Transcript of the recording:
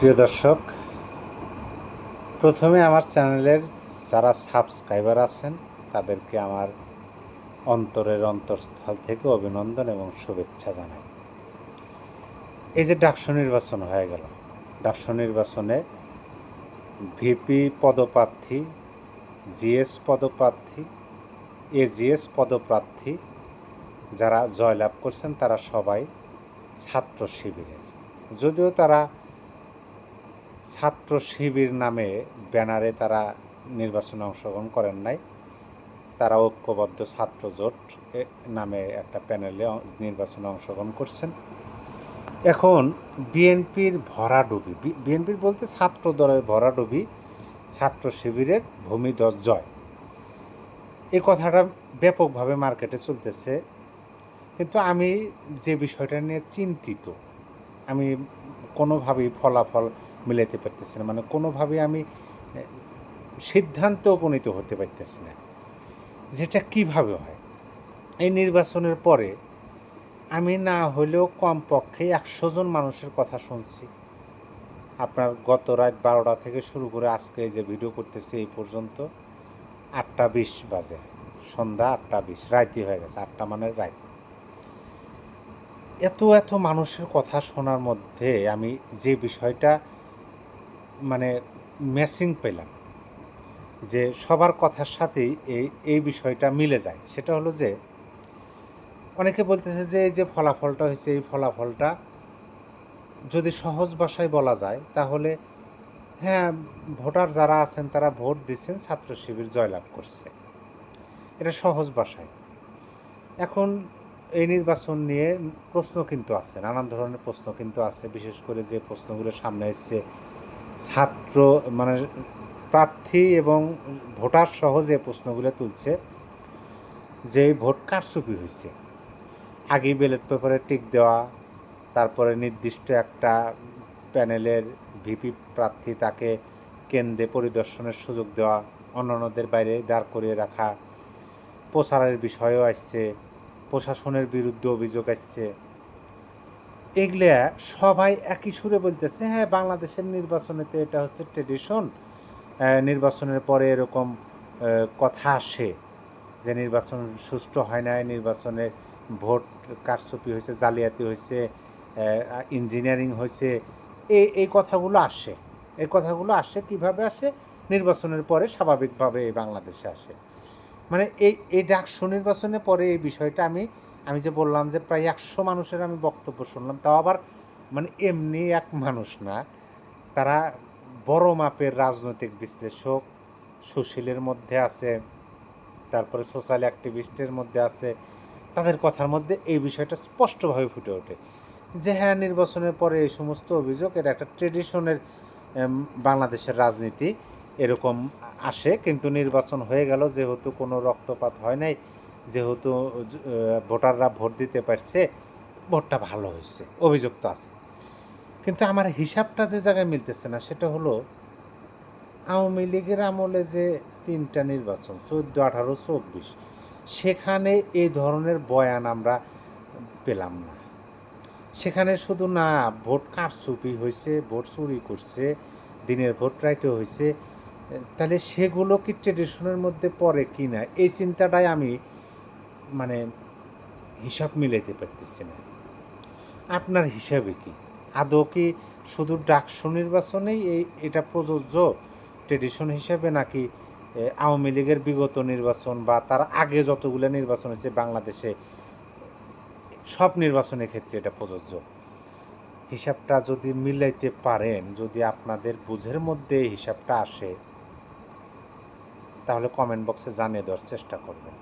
প্রিয় দর্শক, প্রথমে আমার চ্যানেলের যারা সাবস্ক্রাইবার আছেন তাদেরকে আমার অন্তরের অন্তঃস্থল থেকে অভিনন্দন এবং শুভেচ্ছা জানাই। এই যে ডাকসু নির্বাচন হয়ে গেল, ডাকসু নির্বাচনে ভিপি পদপ্রার্থী, জিএস পদপ্রার্থী, এজিএস পদপ্রার্থী যারা জয়লাভ করছেন তারা সবাই ছাত্র শিবিরের। যদিও তারা ছাত্র শিবির নামে ব্যানারে তারা নির্বাচনে অংশগ্রহণ করেন নাই, তারা ঐক্যবদ্ধ ছাত্র জোট নামে একটা প্যানেলে নির্বাচনে অংশগ্রহণ করছেন। এখন বিএনপির ভরাডুবি, বিএনপির বলতে ছাত্র দলের ভরাডুবি, ছাত্র শিবিরের ভূমিধস জয়, এই কথাটা ব্যাপকভাবে মার্কেটে চলতেছে। কিন্তু আমি যে বিষয়টা নিয়ে চিন্তিত, আমি কোনোভাবেই ফলাফল মিলাতে পারতেছি না, মানে কোনোভাবেই আমি সিদ্ধান্তে উপনীত হতে পারতেছি না যেটা কিভাবে হয়। এই নির্বাচনের পরে আমি না হলেও কমপক্ষে 100 জন মানুষের কথা শুনছি। আপনার গত রাত 12টা থেকে শুরু করে আজকে যে ভিডিও করতেছি এই পর্যন্ত 8টা 20 বাজে, সন্ধ্যা 8টা 20, রাতই হয়ে গেছে, 8টা মানে রাত। এত মানুষের কথা শোনার মধ্যে আমি যে বিষয়টা মানে ম্যাচিং পেলাম, যে সবার কথার সাথেই এই বিষয়টা মিলে যায়, সেটা হলো যে অনেকে বলতেছে যে এই যে ফলাফলটা হয়েছে, এই ফলাফলটা যদি সহজ ভাষায় বলা যায় তাহলে হ্যাঁ, ভোটার যারা আছেন তারা ভোট দিচ্ছেন, ছাত্র শিবির জয়লাভ করছে, এটা সহজ ভাষায়। এখন এই নির্বাচন নিয়ে প্রশ্ন কিন্তু আছে, নানান ধরনের প্রশ্ন কিন্তু আছে। বিশেষ করে যে প্রশ্নগুলো সামনে এসছে, ছাত্র মানে প্রার্থী এবং ভোটার সহ যে প্রশ্নগুলো তুলছে, যে ভোট কারচুপি হয়েছে, আগেই ব্যালট পেপারে টিক দেওয়া, তারপরে নির্দিষ্ট একটা প্যানেলের ভিপি প্রার্থী তাকে কেন্দ্রে পরিদর্শনের সুযোগ দেওয়া, অন্যান্যদের বাইরে দাঁড় করিয়ে রাখা, প্রচারের বিষয়ও আসছে, প্রশাসনের বিরুদ্ধে অভিযোগ আসছে। এগুলা সবাই একই সুরে বলতেছে হ্যাঁ বাংলাদেশের নির্বাচনেতে এটা হচ্ছে ট্রেডিশন, নির্বাচনের পরে এরকম কথা আসে যে নির্বাচন সুষ্ঠু হয় নাই, নির্বাচনে ভোট কারচুপি হয়েছে, জালিয়াতি হয়েছে, ইঞ্জিনিয়ারিং হয়েছে, এই কথাগুলো আসে। এই কথাগুলো আসে কীভাবে আসে? নির্বাচনের পরে স্বাভাবিকভাবে এই বাংলাদেশে আসে। মানে এই ডাকসু নির্বাচনের পরে এই বিষয়টা আমি যে বললাম যে প্রায় 100 মানুষের আমি বক্তব্য শুনলাম, তাও আবার মানে এমনি এক মানুষ না, তারা বড় মাপের রাজনৈতিক বিশ্লেষক, সুশীলের মধ্যে আছে, তারপরে সোশ্যাল অ্যাক্টিভিস্টের মধ্যে আছে। তাদের কথার মধ্যে এই বিষয়টা স্পষ্টভাবে ফুটে ওঠে যে হ্যাঁ নির্বাচনের পরে এই সমস্ত অভিযোগ, এটা একটা ট্রেডিশনের বাংলাদেশের রাজনীতি এরকম আসে। কিন্তু নির্বাচন হয়ে গেল, যেহেতু কোনো রক্তপাত হয় নাই, যেহেতু ভোটাররা ভোট দিতে পারছে, ভোটটা ভালো হয়েছে, অভিযোগ তো আছে। কিন্তু আমার হিসাবটা যে জায়গায় মিলতেছে না সেটা হলো আওয়ামী লীগের আমলে যে 3টা নির্বাচন, 14, 18, 24, সেখানে এই ধরনের বয়ান আমরা পেলাম না। সেখানে শুধু না ভোট কারচুপি হয়েছে, ভোট চুরি করছে, দিনের ভোট রাইটে হয়েছে, তাহলে সেগুলো কি ট্রেডিশনের মধ্যে পড়ে কি না, এই চিন্তাটাই আমি মানে হিসাব মিলাইতে পারতেছি না। আপনার হিসাবে কি আদৌ কি শুধু ডাকসু নির্বাচনেই এটা প্রযোজ্য ট্রেডিশন হিসেবে, নাকি আওয়ামী লীগের বিগত নির্বাচন বা তার আগে যতগুলো নির্বাচন হয়েছে বাংলাদেশে সব নির্বাচনের ক্ষেত্রে এটা প্রযোজ্য? হিসাবটা যদি মিলাইতে পারেন, যদি আপনাদের বুঝের মধ্যে হিসাবটা আসে, তাহলে কমেন্ট বক্সে জানিয়ে দেওয়ার চেষ্টা করবেন।